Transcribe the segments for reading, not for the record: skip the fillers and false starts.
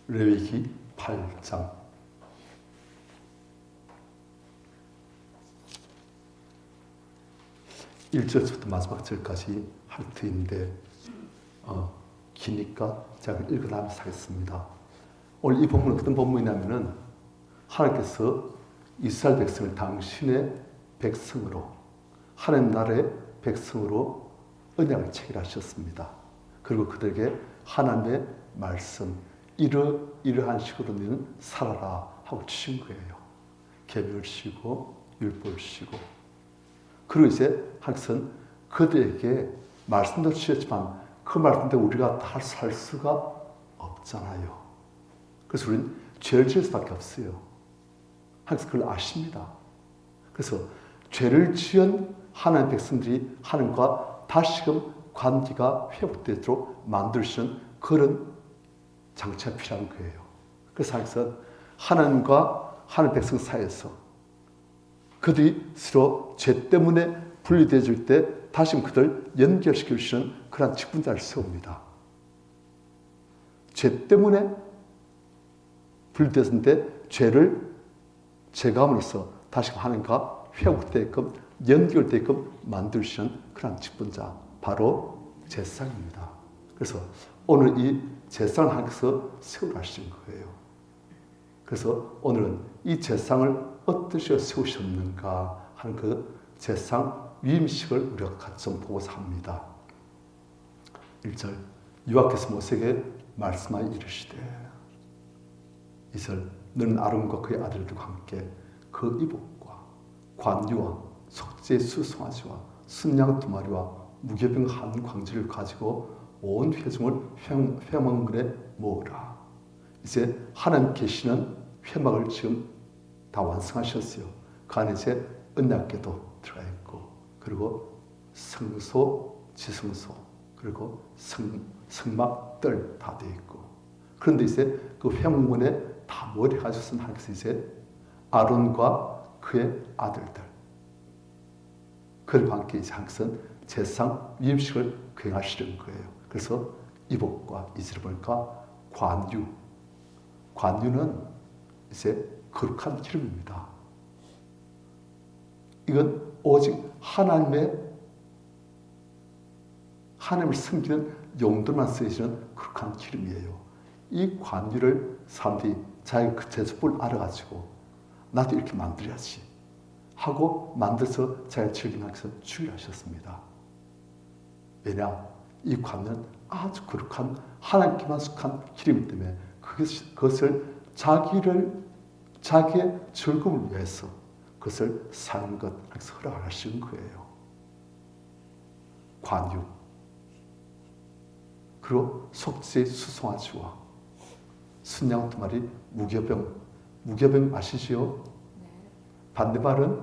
레위기 8장 1절부터 마지막 절까지 할 터인데 기니까 제가 읽어나면서 하겠습니다. 오늘 이 본문은 어떤 본문이냐면은 하나님께서 이스라엘 백성을 당신의 백성으로 하나님 나라의 백성으로 언약을 체결하셨습니다. 그리고 그들에게 하나님의 말씀 이러한 식으로 너는 살아라 하고 주신 거예요. 계명을 주시고 율법을 주시고 그리고 이제 하나님께서는 그들에게 말씀도 주셨지만 그 말씀대로 우리가 다 살 수가 없잖아요. 그래서 우리는 죄를 지을 수밖에 없어요. 하나님께서 그걸 아십니다. 그래서 죄를 지은 하나님 백성들이 하나님과 다시금 관계가 회복되도록 만들시는 그런 장치가 필요한 거예요. 그래서 하나님께서 하나님과 하나님 백성 사이에서 그들이 서로 죄 때문에 분리되어질 때 다시 그들 연결시켜 주시는 그런 직분자를 세웁니다. 죄 때문에 분리되었는데 죄를 제거함으로써 다시 하나님과 회복되게끔 연결되게끔 만들시는 그런 직분자 바로 제사장입니다. 그래서 오늘 이 제사장을 하나님께서 세우라 하신 거예요. 그래서 오늘은 이 제사장을 어떻게 세우셨는가 하는 그 제사장 위임식을 우리가 같이 좀 보고자 합니다. 1절 여호와께서 모세에게 말씀하여 이르시되 2절 너는 아론과 그의 아들들과 함께 그 이복과 관유와 속죄의 수송아지와 순양 두 마리와 무교병 한 광지를 가지고 온 회중을 회막문에 모으라. 이제 하나님 계시는 회막을 지금 다 완성하셨어요. 그 안에 이제 언약궤도 들어가 있고 그리고 성소, 지성소 그리고 성막들 다 되어 있고 그런데 이제 그 회막문에 다 모여가지고서 하나님께서 이제 아론과 그의 아들들 그들과 함께 이제 하나님께서는 제사장 위임식을 거행하시는 거예요. 그래서 이복과 이슬을 보니까 관유는 이제 거룩한 기름입니다. 이건 오직 하나님을 섬기는 용도만 쓰여지는 거룩한 기름이에요. 이 관유를 사람들이 자기가 그 제수법을 알아가지고 나도 이렇게 만들어야지 하고 만들어서 자기가 즐기면서 주의하셨습니다. 왜냐? 이 관유는 아주 거룩한 하나님께만 속한 기름이기 때문에 그것을 자기의 즐거움을 위해서 그것을 사는 것 허락하시는 거예요. 관유 그리고 속죄의 수송아지와 순양 두 마리 무교병 아시지요? 네. 반대말은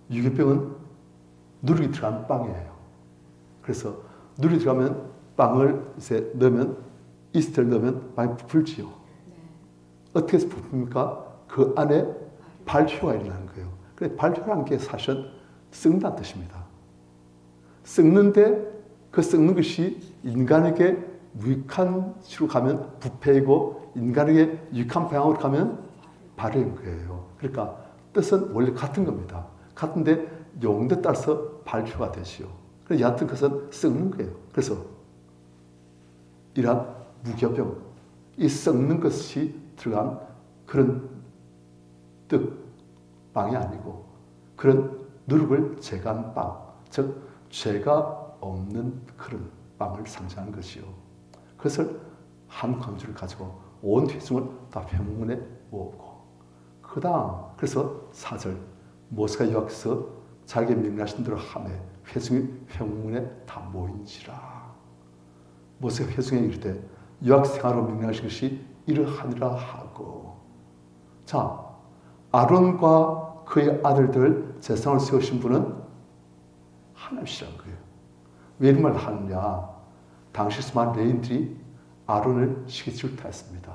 유교병은 누룩이 들어간 빵이에요. 그래서 누룩이 들어가면 빵을 이제 넣으면 이스트를 넣으면 빵이 부풀지요. 네. 어떻게 해서 부풀니까 그 안에 발효가 일어나는 거예요. 그래서 발효라는 게 사실은 썩는다는 뜻입니다. 썩는데 그 썩는 것이 인간에게 유익한 식으로 가면 부패이고 인간에게 유익한 방향으로 가면 발효인 거예요. 그러니까 뜻은 원래 같은 겁니다. 같은데 용도에 따라서 발효가 되지요. 그래서 얕은 것은 썩는 거예요. 그래서 이러한 무교병, 이 썩는 것이 들어간 그런 빵이 아니고 그런 누룩을 제거한 빵, 즉 죄가 없는 그런 빵을 상징하는 것이요. 그것을 한 광주를 가지고 온 회중을 다 회막문에 모으고 그 다음 그래서 4절 모세가 여호와께서 자기의 명령하신 대로 하매 회중이 회막문에 다 모인지라. 모세가 회중에 이르되 여호와께서 하라고 명령하신 것이 이러하니라 하고 자 아론과 그의 아들들 제사장을 세우신 분은 하나님이시라는 거예요. 왜 이런 말을 하느냐? 당시 수많은 레인들이 아론을 시기 질타했습니다.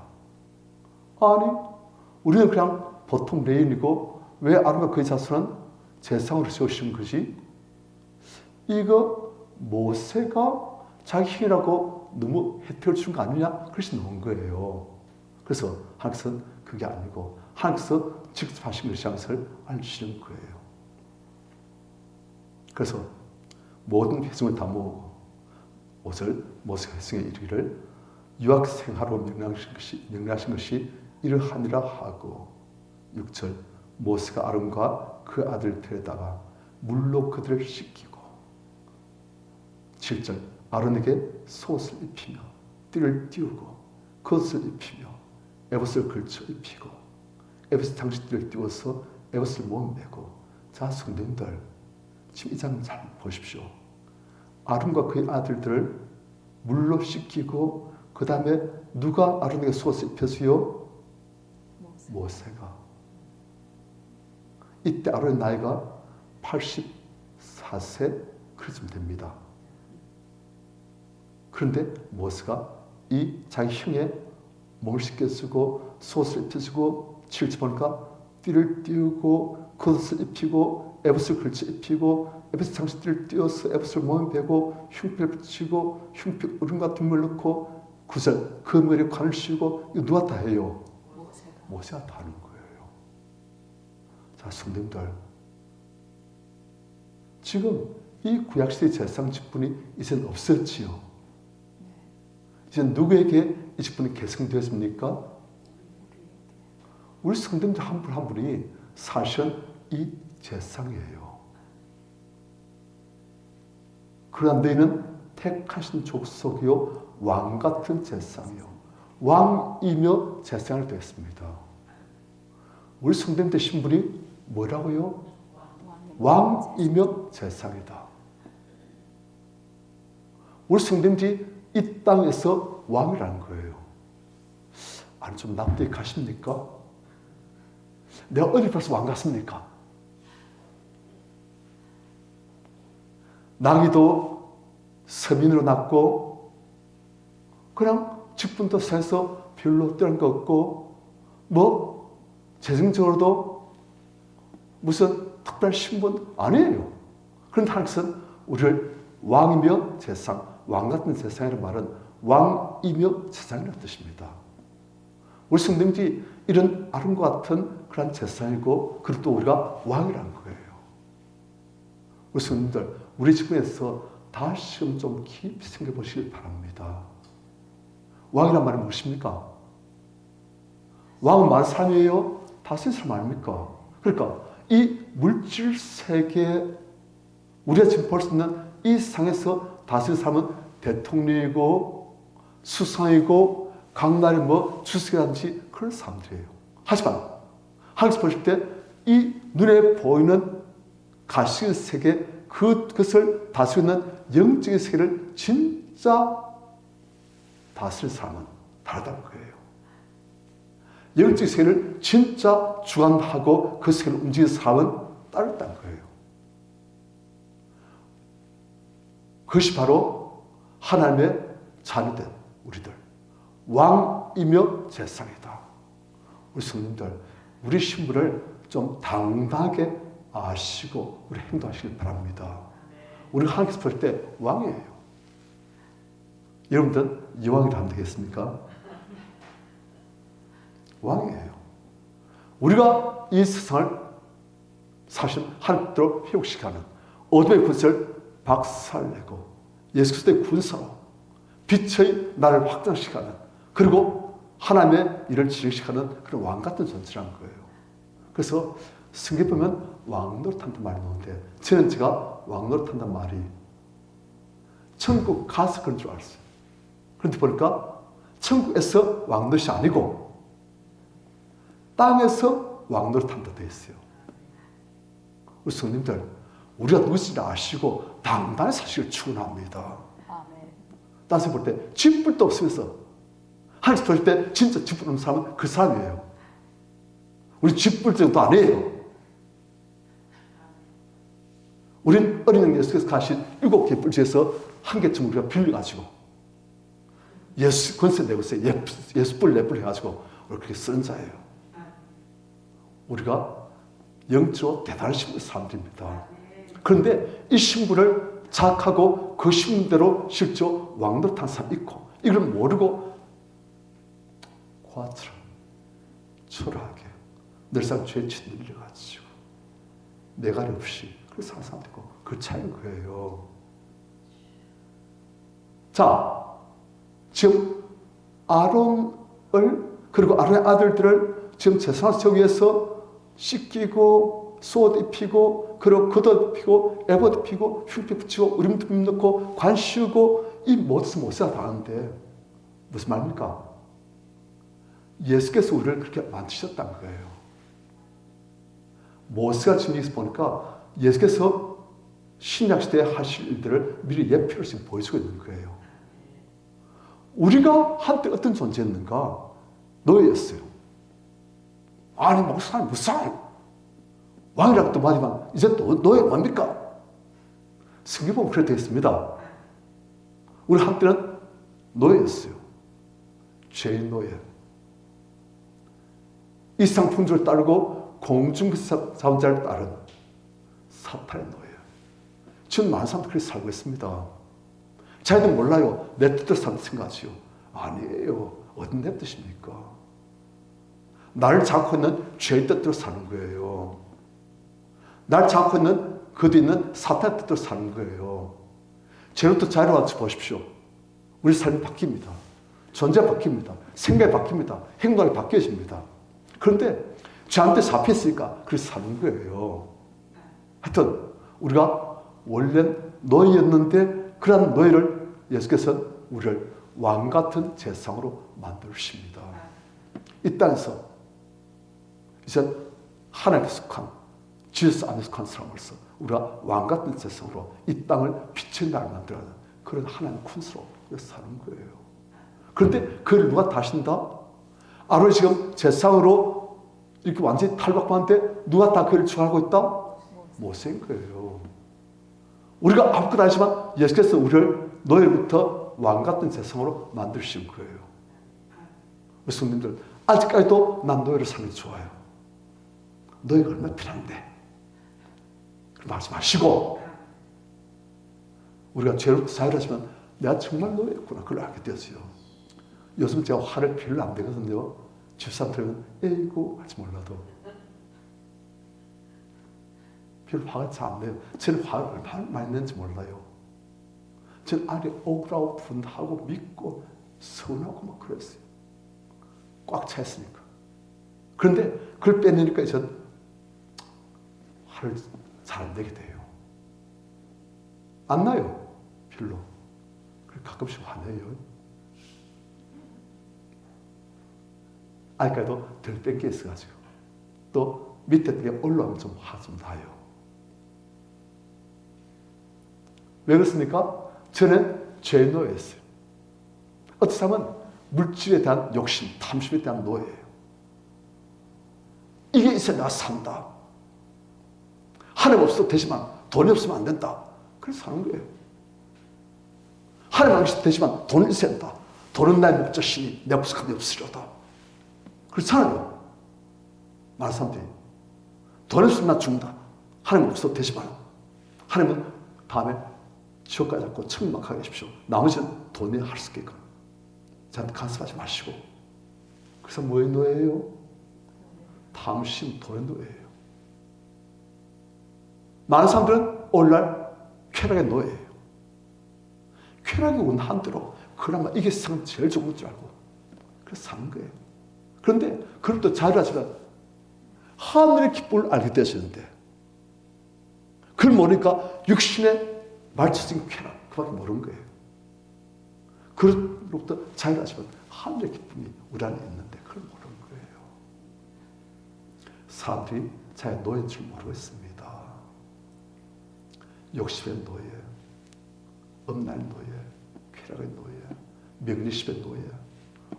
아니 우리는 그냥 보통 레인이고 왜 아론과 그의 자손은 제사장으로 세우신 거지? 이거 모세가 자기 힘이라고 너무 혜택을 준 거 아니냐? 그래서 놓은 거예요. 그래서 하나님께서는 그게 아니고 하나님께서 직접 하신 것을 알려주시는 거예요. 그래서 모든 회중을 다 모으고 5절 모세가 회중에 이르기를 유학생하러 명령하신 것이 이러하니라 하고 6절 모세가 아론과 그 아들 데려다가 물로 그들을 씻기고 7절 아론에게 속옷을 입히며 띠를 띄우고 겉옷을 입히며 에봇을 걸쳐 입히고 에봇의 장식들을 띄워서 에봇을 몸에 메고 자 성도님들 지금 이 장면 잘 보십시오. 아론과 그의 아들들을 물로 씻기고 그 다음에 누가 아론에게 속옷을 입혀서요? 모세가. 이때 아론의 나이가 84세 그쯤 됩니다. 그런데 모세가 이 자기 형의 몸을 씻겨주고 속옷을 입혀주고 7절 보니까 띠를 띄우고 겉옷을 입히고 에봇을 걸쳐 입히고 에봇의 장식들을 띄워서 에봇을 몸에 베고 흉패를 붙이고 흉패 으름과 등을 넣고 9절 그 머리에 관을 씌우고 이거 누가 다 해요? 모세가 다 하는 거예요. 자 성도님들 지금 이 구약시대 제사장 직분이 이제는 없었지요. 이제 누구에게 이 직분이 계승되었습니까? 우리 성도님들 한 분 한 분이 사실은 이 제사장이에요. 그러나 너희는 택하신 족속이요 왕같은 제사장이요 왕이며 제사장을 되었습니다. 우리 성도님들 신분이 뭐라고요? 왕이며 제사장이다. 우리 성도님들이 이 땅에서 왕이라는 거예요. 아니 좀 납득이 가십니까? 내가 어디 벌써 왕 같습니까? 나기도 서민으로 낳고 그냥 직분도 세서 별로 뛰어난 거 없고 뭐 재정적으로도 무슨 특별 신분 아니에요. 그런데 하나님께서는 우리를 왕이며 제사장, 왕같은 제사장이라는 말은 왕이며 제사장이라는 뜻입니다. 우리 성도님들이 이런 아론과 같은 그런 제사장이고 그리고 또 우리가 왕이라는 거예요. 우리 성도님들 우리 집에서 다시금 좀 깊이 생각해 보시길 바랍니다. 왕이란 말이 무엇입니까? 왕은 많은 사람이에요? 다스린 사람 아닙니까? 그러니까 이 물질 세계에 우리가 지금 볼 수 있는 이 세상에서 다스린 사람은 대통령이고 수상이고 각 나라의 뭐 주석이라든지 그런 사람들이에요. 하지만 하나님께서 보실 때 이 눈에 보이는 가시의 세계 그것을 다스리는 영적인 세계를 진짜 다스릴 사람은 다르다는 거예요. 영적인 세계를 진짜 주관하고 그 세계를 움직이는 사람은 다르다는 거예요. 그것이 바로 하나님의 자녀된 우리들 왕이며 제사장이다. 우리 성도님들 우리 신분을 좀 당당하게 아시고 우리 행동하시길 바랍니다. 우리가 하나님께서 볼 때 왕이에요. 여러분들 이 왕이라 하면 되겠습니까? 왕이에요. 우리가 이 세상을 사실 하나님께로 회복시켜가는 어둠의 군사를 박살내고 예수 그리스도의 군사로 빛의 나를 확장시켜가는 그리고 하나님의 일을 진행시켜가는 그런 왕같은 존재라는 거예요. 그래서 성경에 보면 왕 노릇한다는 말이 나오는데 저는 제가 왕 노릇한다는 말이 천국 가서 그런 줄 알았어요. 그런데 보니까 천국에서 왕 노릇이 아니고 땅에서 왕 노릇한다 되어 있어요. 우리 성님들 우리가 누구인지 아시고 당당히 사실을 추구합니다. 따라서 볼 때 쥐뿔도 없으면서 하나님 볼 때 진짜 쥐뿔 없는 사람은 그 사람이에요. 우리 쥐뿔 정도 아니에요. 우린 어린 양 예수께서 가신 7개의 뿔 중에서 한 개쯤 우리가 빌려가지고 예수 권세 내고 있어요. 예수 뿔, 내 뿔 해가지고 우리 그렇게 쓰는 자예요. 우리가 영적으로 대단한 신분의 사람들입니다. 그런데 이 신분을 자학하고 그 신대로 실조 왕노릇한 사람 있고 이걸 모르고 고아처럼 초라하게 늘상 죄에 짓눌려가지고 내가리 없이 그렇게 사는 사람도 있고 그 차이인 거예요. 자, 지금 아론을 그리고 아론의 아들들을 지금 제사장 위에서 씻기고 수옷 입히고 그리고 겉옷 입히고 에봇 입히고 흉패 붙이고 우림도 넣고 관 씌우고 이 모든 모세가 다 하는데 무슨 말입니까? 예수께서 우리를 그렇게 만드셨다는 거예요. 모세가 지금 여기서 보니까 예수께서 신약시대에 하실 일들을 미리 예표로 지금 보여주고 있는 거예요. 우리가 한때 어떤 존재였는가? 노예였어요. 아니 목사님 무슨 왕이라고 또 말하지만 이제 또 노예 뭡니까? 성경 보면 그렇게 되어 있습니다. 우리 한때는 노예였어요. 죄인 노예. 이상 풍조를 따르고 공중자원자를 따른 사탄의 노예. 지금 많은 사람들이 그렇게 살고 있습니다. 자기들 몰라요. 내 뜻대로 산다 생각하지요. 아니에요. 어떤 내 뜻입니까? 나를 잡고 있는 죄의 뜻대로 사는 거예요. 나를 잡고 있는 그 뒤에 있는 사탄의 뜻대로 사는 거예요. 죄로부터 자유로워져 보십시오. 우리 삶이 바뀝니다. 존재가 바뀝니다. 생각이 바뀝니다. 행동이 바뀌어집니다. 그런데 죄한테 잡혔으니까 그래서 사는 거예요. 하여튼 우리가 원래는 노예였는데 그런 노예를 예수께서 우리를 왕같은 제사장으로 만드십니다. 이 땅에서 이제 하나님께 속한 지혜스 안에 속한 사람으로서 우리가 왕같은 제사장으로 이 땅을 빛의 날 만들어가는 그런 하나님의 군수로 사는 거예요. 그런데 그걸 누가 다신다? 아론이 지금 제사장으로 이렇게 완전히 탈바꿈하는데 누가 다 그를 주관하고 있다? 모세인 거예요. 우리가 아무것도 아니지만 예수께서 우리를 노예로부터 왕같은 제사장으로 만드신 거예요. 성도님들 아직까지도 난 노예를 사는 게 좋아요. 노예가 얼마나 필요한데 말씀하시고 우리가 죄로부터 자유하지만 내가 정말 노예였구나 그걸 알게 되었어요. 요즘 제가 화를 별로 안 내거든요. 집사람들은 에이구 할지 몰라도 별로 화가 잘 안 내요. 저는 화를 얼마나 많이 내는지 몰라요. 저는 안에 억울하고 분하고 믿고 서운하고 막 그랬어요. 꽉 차 있으니까. 그런데 그걸 빼내니까 전 화를 잘 안 내게 돼요. 안 나요. 별로. 가끔씩 화내요. 아직까지도 덜 땡겨 있어가지고. 또 밑에 게 올라오면 좀 화 좀 나요. 왜 그렇습니까? 저는 죄의 노예였어요. 어떤 사람은 물질에 대한 욕심, 탐심에 대한 노예예요. 이게 있어야 나 산다. 하나님 없어도 되지만 돈이 없으면 안 된다. 그래서 사는 거예요. 하나님 안 계셔도 되지만 돈이 있어야 된다. 돈은 나의 목적이니 내 목적이 없으려다. 그렇잖아요. 많은 사람들이 돈이 없으면 나 죽는다. 하나님 없어도 되지만 하나님은 다음에 지옥까지 잡고 천국 가게 하십시오. 나머지는 돈이 할 수 있게끔. 저한테 간섭하지 마시고. 그래서 뭐의 노예예요? 탐심, 돈의 노예예요. 많은 사람들은 오늘날 쾌락의 노예예요. 쾌락이 온 한대로 그나마 이게 세상 제일 좋은 줄 알고 그래서 사는 거예요. 그런데 그럼부터 자유하지만 하늘의 기쁨을 알게 되었는데 그걸 모르니까 육신의 말처진 쾌락 그밖에 모르는 거예요. 그로부터 자유하지만 하늘의 기쁨이 우리 안에 있는데 그걸 모르는 거예요. 사람들이 자기의 노예인 줄 모르고 있습니다. 욕심의 노예, 음란의 노예, 쾌락의 노예, 명리심의 노예,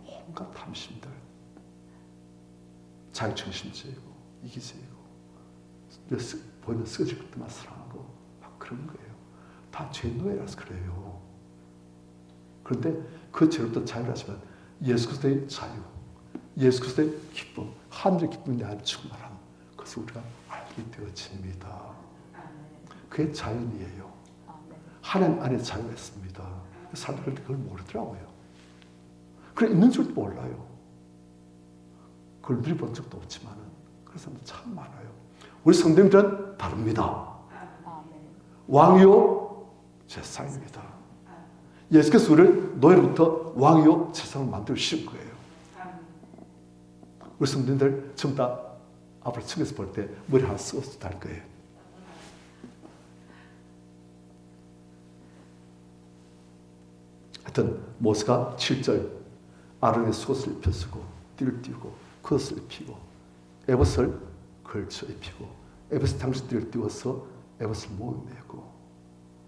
온갖 탐심들, 자기중심적이고 이기적이고 보이는 쓰러질 것들만 사랑하고 막 그런 거예요. 다 죄 노예라서 그래요. 그런데 그 죄로부터 자유하지만 예수 그리스도의 자유, 예수 그리스도의 기쁨, 하늘의 기쁨이 내 안에 충만함, 그것을 우리가 알게 되어집니다. 그게 자연이에요. 하나님 안에 자유가 있습니다. 사람들이 그걸 모르더라고요. 그래 있는 줄도 몰라요. 그걸 누려본 적도 없지만 그런 사람들 참 많아요. 우리 성도님들은 다릅니다. 왕이요 제사장입니다. 예수께서 우리를 노예로부터 왕이요 제사장을 만들어 주신 거예요. 우리 성도님들 전부 다 앞으로 층에서 볼 때 머리 하나 쓰고 다닐 거예요. 하여튼 모세가 7절 아론의 속옷을 입혀쓰고 띠를 띠고 겉옷을 입히고 에봇을 걸쳐 입히고 에봇의 당신들을 띄워서 에봇을 몸에 메고.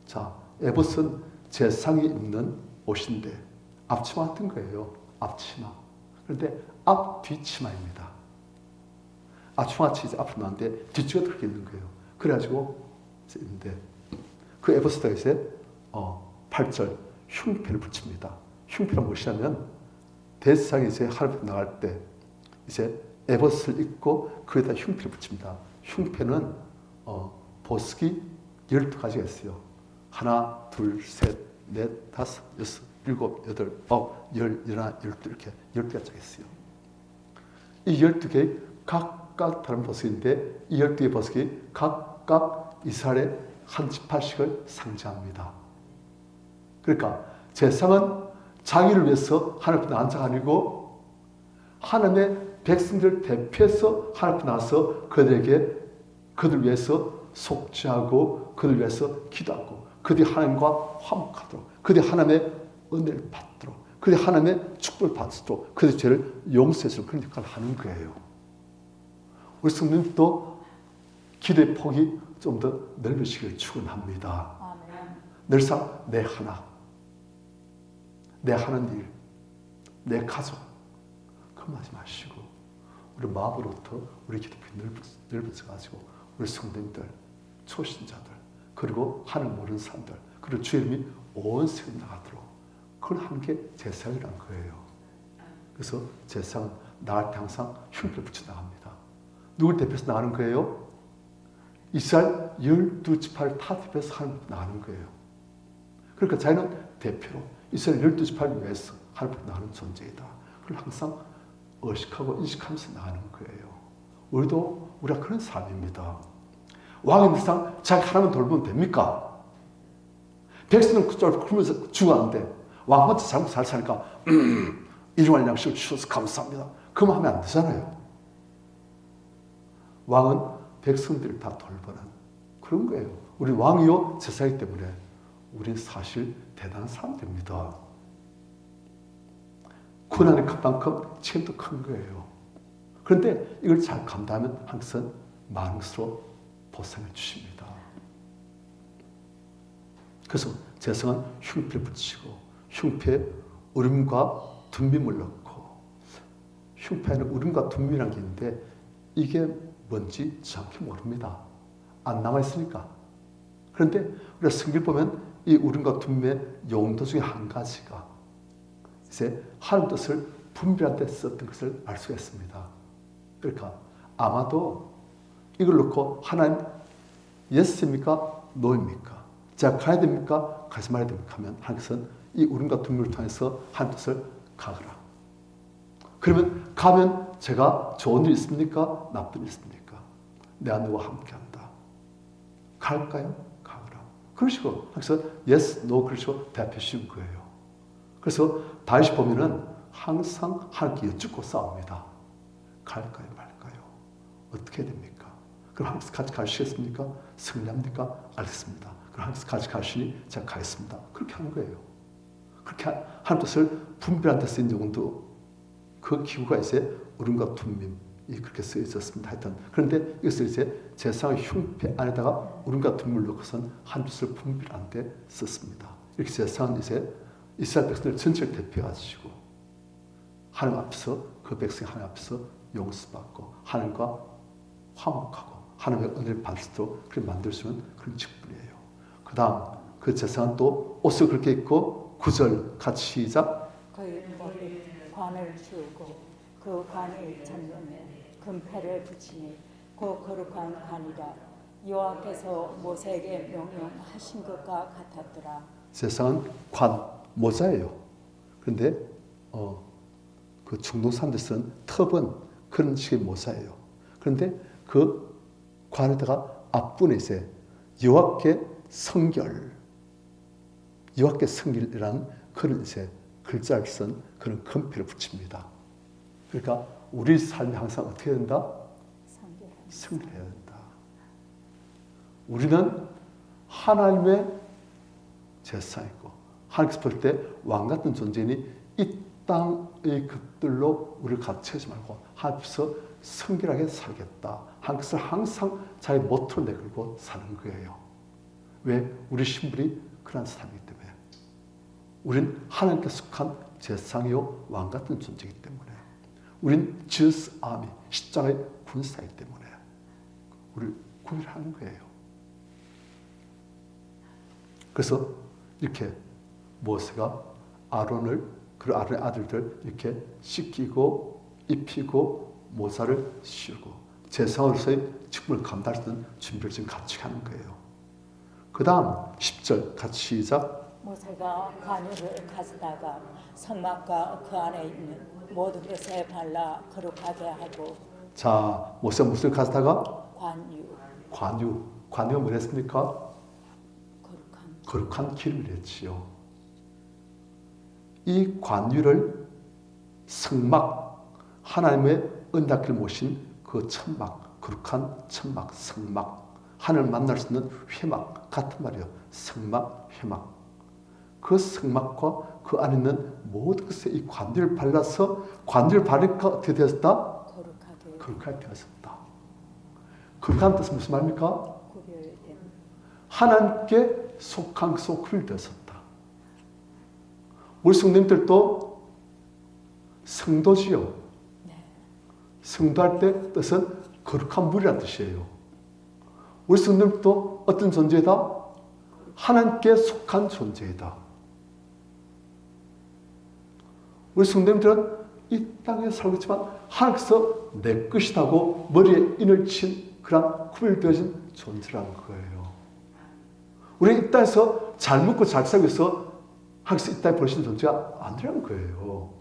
자, 에봇은 제사장이 입는 옷인데 앞치마 같은 거예요. 앞치마. 그런데 앞 뒤치마입니다. 앞치마같이 이제 앞으로 나왔는데 뒤쪽에 그렇게 있는 거예요. 그래가지고 이제 있는데 그 에봇에다가 이제 8절 흉패를 붙입니다. 흉패는 무엇이냐면 대제사장이 이제 하늘 나갈 때 이제 에봇을 입고 그에다 흉패를 붙입니다. 흉패는 보석이 12가지가 있어요. 하나, 둘, 셋, 넷, 다섯, 여섯, 일곱, 여덟, 아홉, 열, 열하나, 열두 이렇게 12개가 쫙 있어요. 이 12개 각각 다른 보석인데 이 12개 보석이 각각 이스라엘의 한 지파씩을 상징합니다. 그러니까 제사장은 자기를 위해서 하늘 앞에 나간 자가 아니고 하나님의 백성들을 대표해서 하늘 앞에 나와서 그들 위해서 속죄하고 그들 위해서 기도하고 그들이 하나님과 화목하도록 그들이 하나님의 은혜를 받도록 그들이 하나님의 축복을 받도록 그들의 죄를 용서해주는 그런 역할을 하는 거예요. 우리 성도님도 기도의 폭이 좀 더 넓으시길 축원합니다. 늘상 내 하는 일, 내 가족 그럼 하지 마시고 우리 마음으로부터 우리 기도폭이 넓어져가지고 우리 성도님들, 초신자들 그리고 하늘 모르는 사람들 그리고 주의 이름이 온 세상에 나가도록 그걸 하는 게 제사장이란 거예요. 그래서 제사장은 나갈 때 항상 흉패를 붙여 나갑니다. 누굴 대표해서 나가는 거예요? 이스라엘 12지파를 다 대표해서 하늘 나가는 거예요. 그러니까 자기는 대표로 이스라엘 12지파를 위해서 하늘 나가는 존재이다. 그걸 항상 의식하고 인식하면서 나가는 거예요. 우리가 그런 삶입니다. 왕의 늘상 자기 하나만 돌보면 됩니까? 백성은 그쪽으로 굴면서 죽었는데 왕 혼자 잘못 잘 사니까 일용할 양식을 주셔서 감사합니다. 그만 하면 안 되잖아요. 왕은 백성들을 다 돌보는 그런 거예요. 우리 왕이요 제사이기 때문에 우리는 사실 대단한 사람들입니다. 고난이 큰 만큼 책임도 큰 거예요. 그런데 이걸 잘 감당하면 항상 많은 것으로 보상해 주십니다. 그래서 제사장은 흉패를 붙이고 흉패에 우림과 둠밈을 넣고 흉패에는 우림과 둠밈이라는 게 있는데 이게 뭔지 정확히 모릅니다. 안 나와 있으니까. 그런데 우리가 성경 보면 이 우림과 둠밈의 용도 중에 한 가지가 이제 하나님 뜻을 분별할 때 썼던 것을 알 수가 있습니다. 그러니까 아마도 이걸 놓고 하나님 예스입니까? 노입니까? 제가 가야 됩니까? 가지 말아야 됩니까? 하면 하나님께서는 이 우림과 둠밈을 통해서 하나님 뜻을 가거라. 그러면 가면 제가 좋은 일 있습니까? 나쁜 일 있습니까? 내가 너와 함께한다. 갈까요? 가거라. 그런 식으로 그래서 yes, no 그런 식으로 대답해 주신 거예요. 그래서 다윗이 보면은 항상 하나님께 여쭙고 싸웁니다. 갈까요? 말까요? 어떻게 해야 됩니까? 그럼 하나님께서 같이 가시겠습니까? 승리합니까? 알겠습니다. 그럼 하나님께서 같이 가시니 제가 가겠습니다. 그렇게 하는 거예요. 그렇게 하나님 뜻을 분별한 데 쓰인 용도 그 기구가 이제 우림과 둠밈이 그렇게 쓰여 있었습니다. 하여튼 그런데 이것을 이제 제사장의 흉패 안에다가 우림과 둠밈을 넣고선 하나님 뜻을 분별한 데 썼습니다. 이렇게 제사장은 이제 이스라엘 백성들 전체를 대표하시고 하나님 앞에서 그 백성이 하나님 앞에서 용서받고 하나님과 화목하고 하나님의 은혜를 받을 수 있도록 그렇게 만들 수 있는 그런 직분이에요. 그 다음 그 제사장은 또 옷을 그렇게 입고 9절 같이 시작. 그의 머리에 관을 씌우고 그 관을 잡는 금패를 붙이니 그 거룩한 관이라 여호와께서 모세에게 명령하신 것과 같았더라. 세상은 관, 모자예요. 그런데 그 중동 사람들 쓴 텁은 그런 식의 모자예요. 그런데 그 관에다가 앞부분에 이제 여호와께 성결, 여호와께 성결이라는 그런 이제 글자를 쓴 그런 금피를 붙입니다. 그러니까 우리 삶이 항상 어떻게 된다? 성결해야 된다. 우리는 하나님의 제사이고 하나님께서 볼 때 왕 같은 존재니 이 땅의 것들로 우리를 갖추지 말고 하나님께서 성결하게 살겠다. 하나님께서 항상 자기 모토를 내걸고 사는 거예요. 왜? 우리 신분이 그런 사람이기 때문에. 우린 하나님께 속한 제사장이요 왕 같은 존재이기 때문에. 우린 지으스 아미, 십자가의 군사이기 때문에 우리를 구별하는 거예요. 그래서 이렇게 모세가 아론을, 그 아론의 아들들 이렇게 씻기고 입히고 모자를 씌우고 제사장으로서의 직분을 감당할 수 있는 준비를 지금 같이 하는 거예요. 그 다음 10절 같이 시작. 모세가 관유를 가져다가 성막과 그 안에 있는 모든 것에 발라 거룩하게 하고. 자, 모세가 무슨 가져다가? 관유가 뭐랬습니까? 거룩한 기름을 했지요. 이 관유를 성막, 하나님의 언약궤를 모신 그 천막, 거룩한 천막, 성막, 하나님을 만날 수 있는 회막 같은 말이에요. 성막, 회막. 그 성막과 그 안에 있는 모든 것에 이 관유를 발라서 관유를 바르니까 어떻게 되었다? 거룩하게 되었습니다. 거룩한 뜻은 무슨 말입니까? 하나님께 속한 것으로 구별되었습니다. 우리 성도님들도 성도지요. 성도할 때 뜻은 거룩한 물이라는 뜻이에요. 우리 성도님도 어떤 존재다? 하나님께 속한 존재이다. 우리 성도님들은 이 땅에 살고 있지만 하나님께서 내 것이라고 머리에 인을 친 그런 구별되어진 존재라는 거예요. 우리 이 땅에서 잘 먹고 잘 살고 있어 하나님께서 이 땅에 보내신 존재가 아니라는 거예요.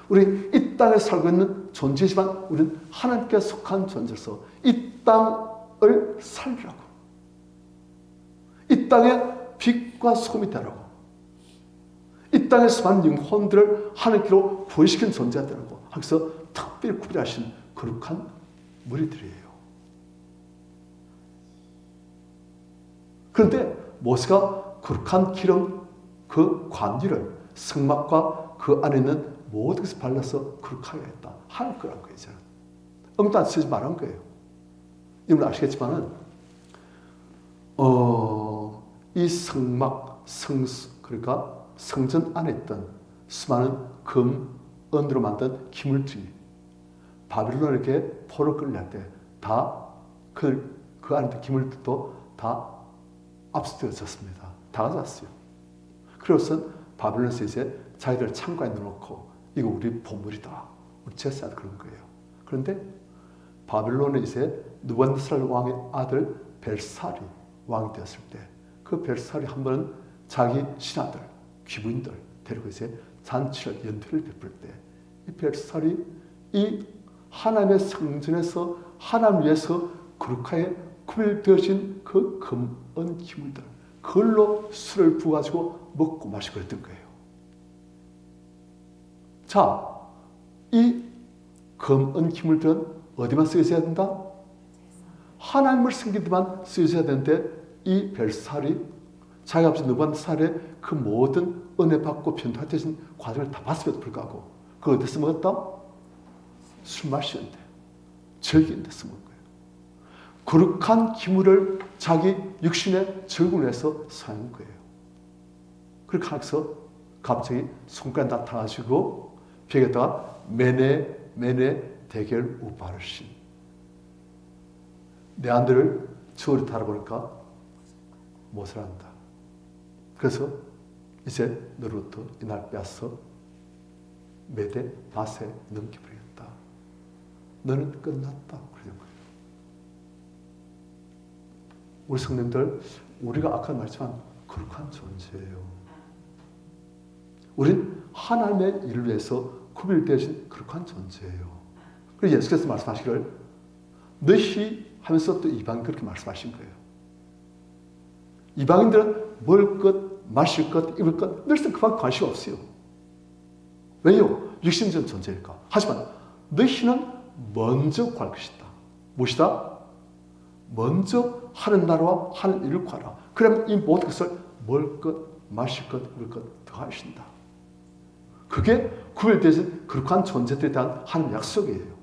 우리 이 땅에 살고 있는 존재지만 우리는 하나님께 속한 존재로서 이 땅을 살리라고, 이 땅에 빛과 소금이 되라고, 이 땅에서 많은 영혼들을 하나님께로 구원시킨 존재가 되라고 하면서 특별히 구별하신 거룩한 무리들이에요. 그런데 모세가 거룩한 기름, 그 관유를 성막과 그 안에 있는 모든 것을 발라서 거룩하게 했다. 하나님 거란 거예요. 이제는 엉뚱한 쓰지 말한 거예요. 여러분 아시겠지만은 이 성막, 그러니까 성전 안에 있던 수많은 금, 은으로 만든 기물들이 바빌론에게 포로 끌려갈 때 다 그 안에 있던 기물들도 다 압수되어졌습니다. 다 가져왔어요. 그래서 바빌론에서 이제 자기들 창고에 넣어놓고 이거 우리 보물이다, 우리 제사다 그런 거예요. 그런데 바빌론에 이제 느부갓네살 왕의 아들 벨살이 왕이 되었을 때 그 벨살이 한 번은 자기 신하들, 귀부인들 데리고 이제 잔치를 연회를 베풀 때 이 벨살이 이 하나님의 성전에서 하나님 위해서 거룩하게 구별되어진 그 금, 은, 기물들 그걸로 술을 부어가지고 먹고 마시고 그랬던 거예요. 자, 이 금, 은, 기물들은 어디만 쓰여져야 된다? 하나님을 섬길 때만 쓰여져야 되는데 이 벨살이 자기 아버지 느부갓네살의 그 모든 은혜 받고 변화되신 과정을 다 봤음에도 불구하고 그거 어디서 먹었다? 술 마시는데, 즐기는데 써먹은 거예요. 거룩한 기물을 자기 육신의 즐거움을 위해서 사는 거예요. 그렇게 하면서 갑자기 손가락 나타나시고 벽에다가 메네 대결 우바르신 내 안들을 저울에 달아보니까 못을 한다. 그래서 이제 너로부터 이날 빼앗어 메대 밭에 넘겨버리겠다. 너는 끝났다. 그런 거예요. 우리 성도님들, 우리가 아까 말했지만 거룩한 존재예요. 우린 하나님의 일을 위해서 구별되어진 거룩한 존재예요. 그래서 예수께서 말씀하시기를 너희 하면서 또 이방인 그렇게 말씀하신 거예요. 이방인들은 먹을 것, 마실 것, 입을 것 늘상 그만 관심 없어요. 왜요? 육신적 존재니까. 하지만 너희는 먼저 구할 것이다. 무엇이다? 먼저 하는 나라와 하는 일을 구하라. 그러면 이 모든 것을 먹을 것, 마실 것, 입을 것 더하신다. 그게 구별되어진 거룩한 존재들에 대한 하나님의 약속이에요.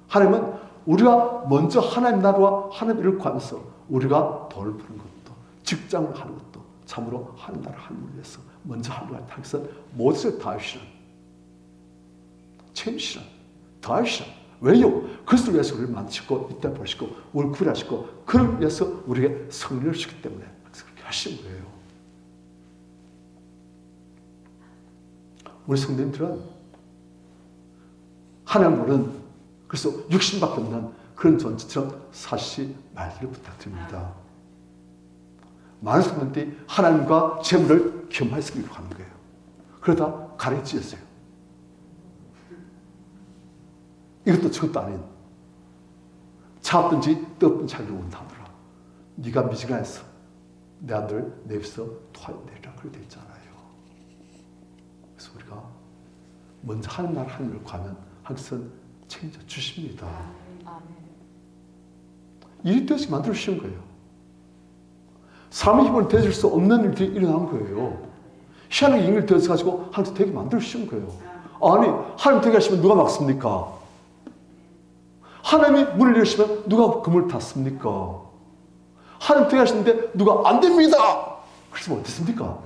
하나님은 우리가 먼저 하나님 나라와 하나님 일을 구하면서 우리가 돈을 버는 것도 직장을 하는 것도 참으로 하나님 나라 하나님을 위해서 먼저 하려고 하는 것은 모든 것을 다하시는 책임시는 다하시는 왜요? 그것을 위해서 우리를 만드시고 이 땅에 보시고 우리를 구별하시고 그를 위해서 우리에게 성령을 주시기 때문에 그렇게 하신 거예요. 우리 성도님들은 하나님 모르는 그래서 육신밖에 없는 그런 존재처럼 사시지 말기를 부탁드립니다. 많은 성도들이 하나님과 재물을 겸하여서 기록하는 거예요. 그러다 가래지었어요. 이것도 저것도 아닌 차갑든지 뜨겁든 자기를 원하노라. 네가 미지근해서 내 아들 내 입에서 토하내리라 그렇게 되어 있잖아요. 그래서 우리가 먼저 하는 날 하나님을 구하면 하나님은 책임져 주십니다. 일이 되어서 만들어 주신 거예요. 삶의 힘을 대줄 수 없는 일들이 일어난 거예요. 희한하게 힘을 대어서 가지고 하나님 되게 만들어 주신 거예요. 아니 하나님 되게 하시면 누가 막습니까? 하나님이 문을 여시면 누가 그물 닫습니까? 하나님 되게 하시는데 누가 안 됩니다! 그래서 어떻습니까?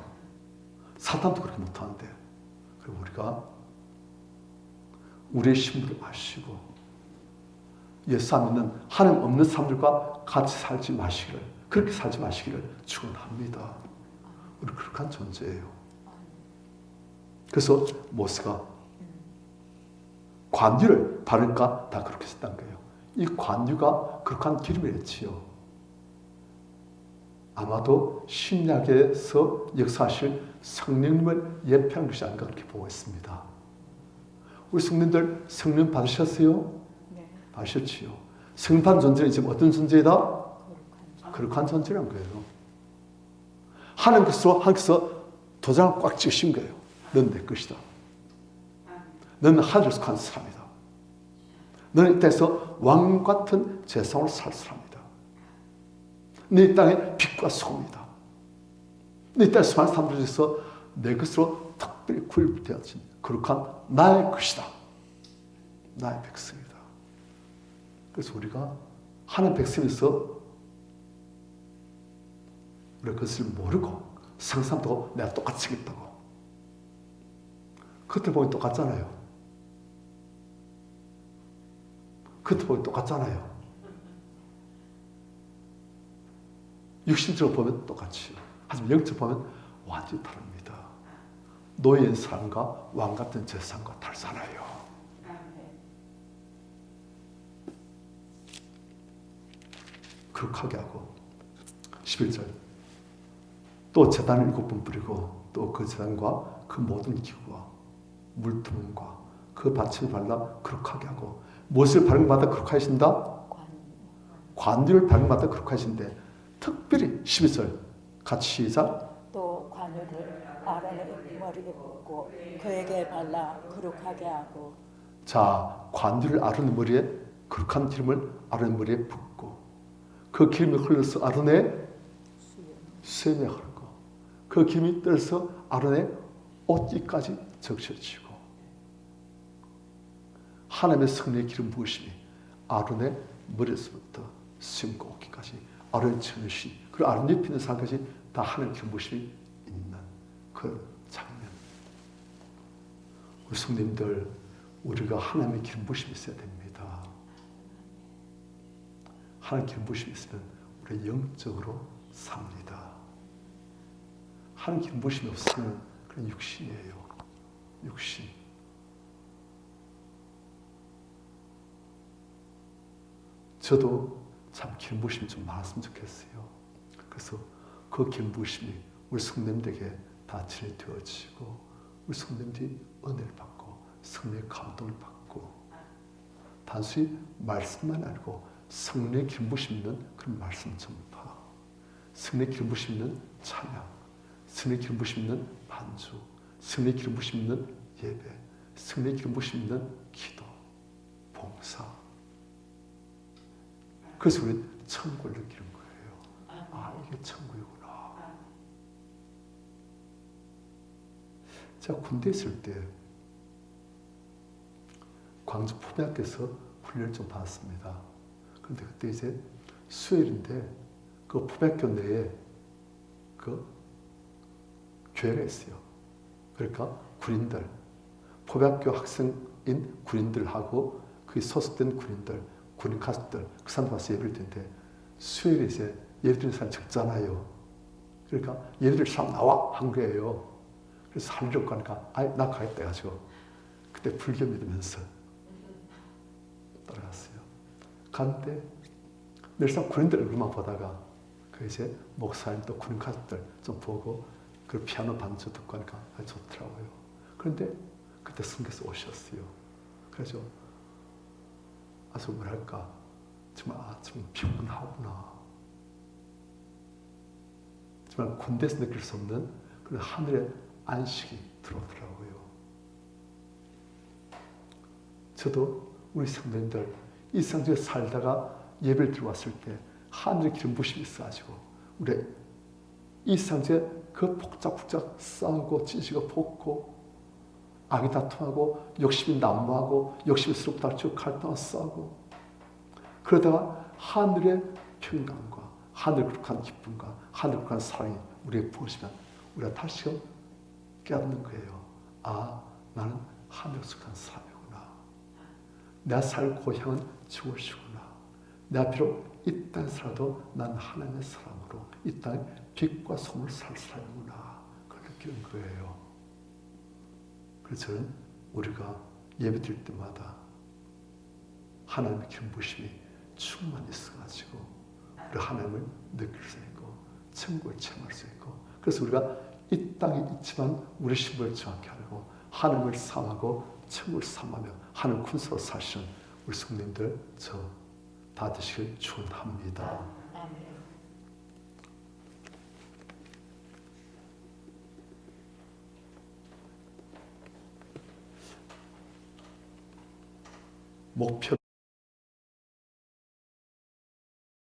사탄도 그렇게 못하는데. 그리고 우리가 우리의 신분을 아시고 예수 안 믿는 하나님 없는 사람들과 같이 살지 마시기를 그렇게 살지 마시기를 축원합니다. 우리 그렇게 존재예요. 그래서 모세가 관유를 바르니까 다 그렇게 했다는 거예요. 이 관유가 그렇게 기름이랬지요. 아마도 신약에서 역사하실 성령님을 예표한 것이 아닌가 그렇게 보고 있습니다. 우리 성령들 성령 받으셨어요? 네. 받으셨지요. 성령 받은 존재는 지금 어떤 존재이다? 거룩한 존재란 거예요. 하나님께서 도장을 꽉 찍으신 거예요. 넌 내 것이다. 너는 하늘에 속한 사람이다. 너는 이 땅에서 왕 같은 재상으로 살 사람이다. 네 땅의 빛과 소금이다. 네 땅에서 많은 사람들 중에서 내 것으로 특별히 구별되어진 거룩한 나의 것이다. 나의 백성이다. 그래서 우리가 하나님 백성에서 우리가 그것을 모르고 상상도 내가 똑같이 하겠다고. 겉을 보면 똑같잖아요. 겉을 보면 똑같잖아요. 육신적으로 보면 똑같이요. 하지만 영적으로 보면 완전히 다릅니다. 노예인 삶과 왕 같은 재산과 다르잖아요. 그렇게 하고 11절 또 제단을 7번 뿌리고 또 그 제단과 그 모든 기구와 물두멍과 그 받침을 발라 거룩하게 하고 무엇을 발음마다 거룩하게 하신다? 관유를 발음마다 거룩하게 하신데 특별히 12절 같이 시작 또 관유를 아론의 머리에 붓고 그에게 발라 거룩하게 하고 자 관유를 아론의 머리에 거룩한 기름을 아론의 머리에 붓고 그 기름이 흘러서 아론의 수염에 흐르고 그 기름이 떨어서 아론의 옷깃까지 적셔지고 하나님의 성령의 기름 부으심이 아론의 머리에서부터 수염과 옷깃까지 아론의 전신 그리고 아론 옆에 있는 사람까지 다 하나님의 기름 부으심이 있는 그 장면. 우리 성도님들 우리가 하나님의 기름 부으심이 있어야 됩니다. 하나님의 기름 부으심이 있으면 우리 영적으로 삽니다. 하나님 기름 부으심이 없으면 그런 육신이에요. 육신. 저도 참 기름 부으심이 좀 많았으면 좋겠어요. 그래서 그 기름부으심이 우리 성도님들에게 다 진행되어지고 우리 성도님들이 은혜를 받고 성령의 감동을 받고 단순히 말씀만 아니고 성령의 기름부으심 있는 그런 말씀 전파, 성령의 기름부으심 있는 찬양, 성령의 기름부으심 있는 반주, 성령의 기름부으심 있는 예배, 성령의 기름부으심 있는 기도, 봉사. 그래서 우리는 천국을 느끼는 거예요. 아, 이게 천국이구나. 제가 군대에 있을 때 광주 포병학교에서 훈련을 좀 받았습니다. 그런데 그때 이제 수요일인데 그 포병학교 내에 그 교회가 있어요. 그러니까 군인들, 포병학교 학생인 군인들하고 그 소속된 군인들, 군인 가족들, 그 사람들 와서 예배를 드는데 수요일에 이제 예배 드리는 사람이 적잖아요. 그러니까 예배 드릴 사람 나와! 한 거예요. 그래서 살려고 하니까 아이 나 가겠다 해가지고 그때 불교 믿으면서 따라갔어요. 갔는데 늘상 군인들 얼굴만 보다가 그 이제 목사님 또 군인 가족들 좀 보고 그 피아노 반주 듣고 하니까 좋더라고요. 그런데 그때 성교사 오셨어요. 그래서 아주 뭐랄까 정말 좀 피곤하구나. 정말 군대에서 느낄 수 없는 그런 하늘의 안식이 들어오더라고요. 저도 우리 성도님들 이 세상 중에 살다가 예배를 들어왔을 때 하늘의 기름 부심이 있어가지고 우리 이 세상 중에 그 복작복작 싸우고 찢어지고 볶고 악이 다툼하고 욕심이 난무하고 욕심이 서로 다투고 갈등하고 싸우고 그러다가 하늘의 평강과 하늘 거룩한 기쁨과 하늘 거룩한 사랑이 우리에게 부어지면 우리가 다시금 깨닫는 거예요. 아, 나는 하늘 속한 사람이구나. 내가 살 고향은 죽으시구나. 내가 비록 이 땅에 살아도 난 하나님의 사람으로 이 땅에 빛과 소금을 살 사람이구나. 그걸 느끼는 거예요. 그래서 저는 우리가 예배 드릴 때마다 하나님의 기름 부으심이 충만히 있어가지고 우리 하나님을 느낄 수 있고 천국을 체험할 수 있고 그래서 우리가 이 땅에 있지만 우리 신분을 정확히 알고 하나님을 사랑하고 천국을 사랑하며 하나님 군사로 사시는 우리 성도님들 저 다 되시길 축원합니다. 목표